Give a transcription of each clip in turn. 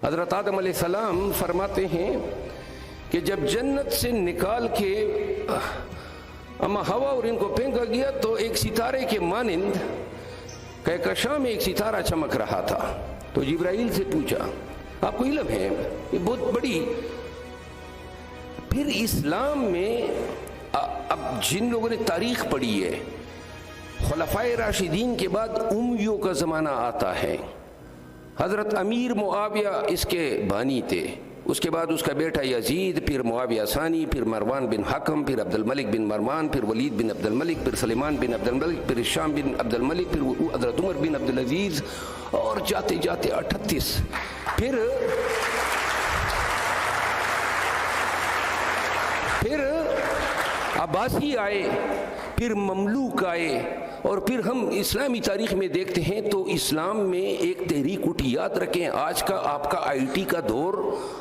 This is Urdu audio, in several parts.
حضرت آدم علیہ السلام فرماتے ہیں کہ جب جنت سے نکال کے اما ہوا اور ان کو پھینکا گیا تو ایک ستارے کے مانند کہکشاں میں ایک ستارہ چمک رہا تھا. تو جبرائیل سے پوچھا, آپ کو علم ہے یہ بہت بڑی. پھر اسلام میں اب جن لوگوں نے تاریخ پڑھی ہے, خلفائے راشدین کے بعد امیوں کا زمانہ آتا ہے. حضرت امیر معاویہ اس کے بانی تھے, اس کے بعد اس کا بیٹا یزید, پھر معاویہ ثانی, پھر مروان بن حکم, پھر عبد الملک بن مروان, پھر ولید بن عبد الملک, پھر سلیمان بن عبد الملک, پھر شام بن عبد الملک, پھر حضرت عمر بن عبد العزیز, اور جاتے جاتے 38. پھر عباسی آئے, پھر مملوک آئے, اور پھر ہم اسلامی تاریخ میں دیکھتے ہیں تو اسلام میں ایک تحریک اٹھی. یاد رکھیں آج کا آپ کا آئی ٹی کا دور,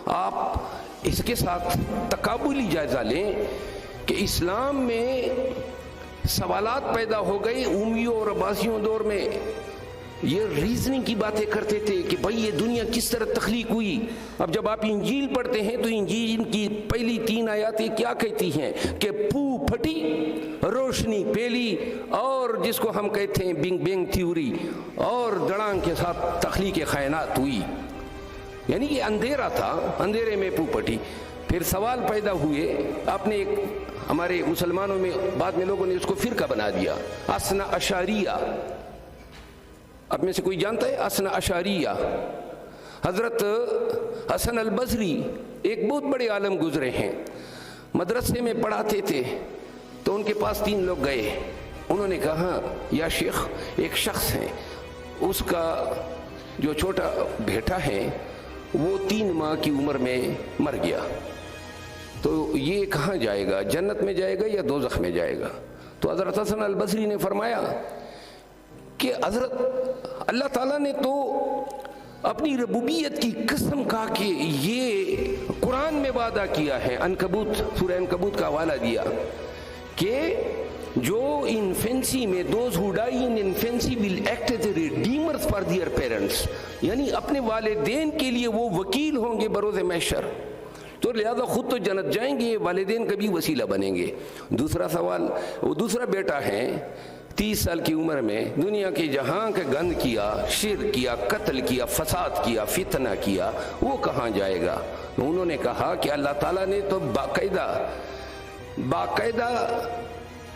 آپ اس کے ساتھ تقابلی جائزہ لیں کہ اسلام میں سوالات پیدا ہو گئے. امیوں اور عباسیوں دور میں یہ ریزننگ کی باتیں کرتے تھے کہ بھائی یہ دنیا کس طرح تخلیق ہوئی. اب جب آپ انجیل پڑھتے ہیں تو انجیل کی پہلی 3 آیاتیں کیا کہتی ہیں کہ پھو پھٹی, روشنی پھیلی, اور جس کو ہم کہتے ہیں بگ بینگ تھیوری, اور دڑانگ کے ساتھ تخلیق کائنات ہوئی. یعنی کہ اندھیرا تھا, اندھیرے میں پھو پھٹی. پھر سوال پیدا ہوئے, آپ نے ایک ہمارے مسلمانوں میں بعد میں لوگوں نے اس کو فرقہ بنا دیا, اثنا اشاریہ. اب میں سے کوئی جانتا ہے اثنا اشاریہ؟ حضرت حسن البصری ایک بہت بڑے عالم گزرے ہیں, مدرسے میں پڑھاتے تھے. تو ان کے پاس 3 لوگ گئے, انہوں نے کہا یا شیخ ایک شخص ہے, اس کا جو چھوٹا بیٹا ہے وہ 3 ماہ کی عمر میں مر گیا, تو یہ کہاں جائے گا, جنت میں جائے گا یا دوزخ میں جائے گا؟ تو حضرت حسن البصری نے فرمایا کہ حضرت اللہ تعالیٰ نے تو اپنی ربوبیت کی قسم کہا کہ یہ قرآن میں وعدہ کیا ہے. عنکبوت, سورہ عنکبوت کا حوالہ دیا کہ جو انفینسی میں those who die in infancy will act as a redeemers for their parents, یعنی اپنے والدین کے لیے وہ وکیل ہوں گے بروز محشر. تو لہذا خود تو جنت جائیں گے, والدین کا بھی وسیلہ بنیں گے. دوسرا سوال, وہ دوسرا بیٹا ہے 30 سال کی عمر میں دنیا کے جہاں کا گند کیا, شرک کیا, قتل کیا, فساد کیا, فتنہ کیا, وہ کہاں جائے گا؟ انہوں نے کہا کہ اللہ تعالیٰ نے تو باقاعدہ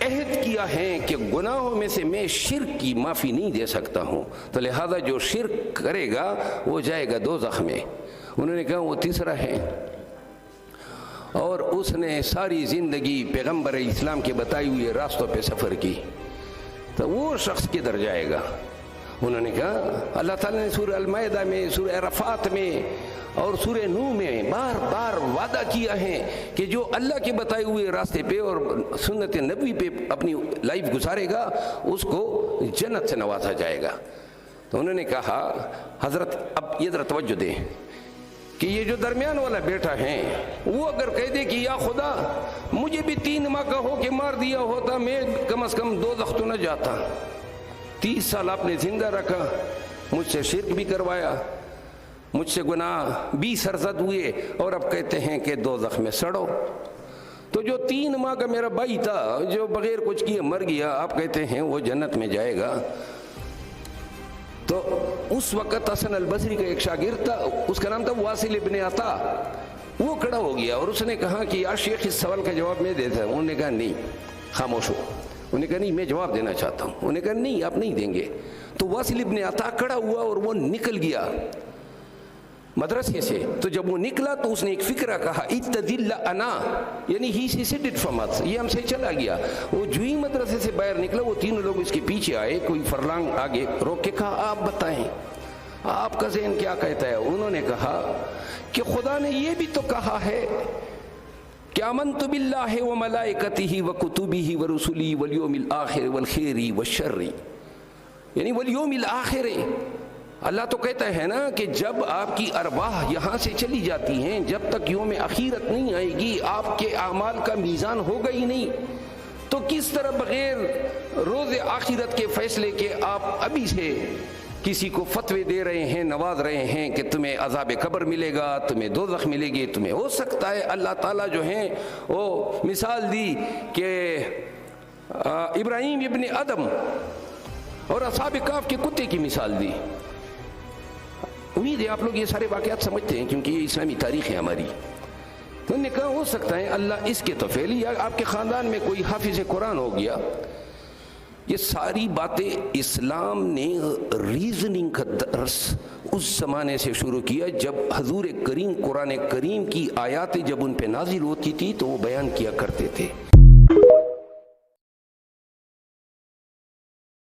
عہد کیا ہے کہ گناہوں میں سے میں شرک کی معافی نہیں دے سکتا ہوں, تو لہذا جو شرک کرے گا وہ جائے گا دوزخ میں. انہوں نے کہا وہ تیسرا ہے, اور اس نے ساری زندگی پیغمبر اسلام کے بتائی ہوئے راستوں پہ سفر کی, تو وہ شخص کدھر جائے گا؟ انہوں نے کہا اللہ تعالیٰ نے سورہ المائدہ میں, سورہ عرفات میں اور سورہ نوح میں بار بار وعدہ کیا ہے کہ جو اللہ کے بتائے ہوئے راستے پہ اور سنت نبوی پہ اپنی لائف گزارے گا اس کو جنت سے نوازا جائے گا. تو انہوں نے کہا حضرت اب یہ ذرا توجہ دیں کہ یہ جو درمیان والا بیٹا ہے وہ اگر کہہ دے کہ یا خدا مجھے بھی 3 ماہ کا ہو کے مار دیا ہوتا, میں کم از کم دوزخ تو نہ جاتا. 30 سال آپ نے زندہ رکھا, مجھ سے شرک بھی کروایا, مجھ سے گناہ بھی سرزد ہوئے, اور اب کہتے ہیں کہ دوزخ میں سڑو. تو جو 3 ماہ کا میرا بھائی تھا جو بغیر کچھ کیے مر گیا, آپ کہتے ہیں وہ جنت میں جائے گا. تو اس وقت حسن البصری کا ایک شاگرد تھا, اس کا نام تھا واصل ابن عطا. وہ کھڑا ہو گیا اور اس نے کہا کہ یا شیخ اس سوال کا جواب میں دیتا ہوں. انہوں نے کہا نہیں, خاموش ہو. انہوں نے کہا نہیں میں جواب دینا چاہتا ہوں. انہوں نے کہا نہیں آپ نہیں دیں گے. تو واصل ابن عطا کھڑا ہوا اور وہ نکل گیا مدرسے سے. تو جب وہ نکلا تو اس نے ایک فکرہ کہا اتذل انا, یعنی ہی سیڈڈ فرام اس, یہ ہم سے چلا گیا. وہ جو ہی مدرسے سے باہر نکلا وہ 3 لوگ اس کے پیچھے آئے, کوئی فرلانگ آگے روک کے کہا آپ بتائیں آپ کا ذہن کیا کہتا ہے؟ انہوں نے کہا کہ خدا نے یہ بھی تو کہا ہے کہ آمنت باللہ وملائکتہ وکتبہ ورسلہ والیوم الآخر والخیر والشر, یعنی والیوم الآخر. اللہ تو کہتا ہے نا کہ جب آپ کی ارواح یہاں سے چلی جاتی ہیں, جب تک یوم اخیرت نہیں آئے گی آپ کے اعمال کا میزان ہوگا ہی نہیں, تو کس طرح بغیر روز آخرت کے فیصلے کے آپ ابھی سے کسی کو فتوے دے رہے ہیں، نواز رہے ہیں کہ تمہیں عذاب قبر ملے گا، تمہیں دوزخ ملے گی، تمہیں ہو سکتا ہے اللہ تعالیٰ جو ہیں وہ مثال دی کہ ابراہیم ابن ادم اور اصحاب کہف کے کتے کی مثال دی۔ امید ہے آپ لوگ یہ سارے واقعات سمجھتے ہیں کیونکہ یہ اسلامی تاریخ ہے ہماری۔ انہوں نے کہا ہو سکتا ہے اللہ اس کے توفیل، یا آپ کے خاندان میں کوئی حافظ قرآن ہو گیا۔ یہ ساری باتیں اسلام نے ریزننگ کا درس اس زمانے سے شروع کیا جب حضور کریم قرآن کریم کی آیاتیں جب ان پہ نازل ہوتی تھی تو وہ بیان کیا کرتے تھے۔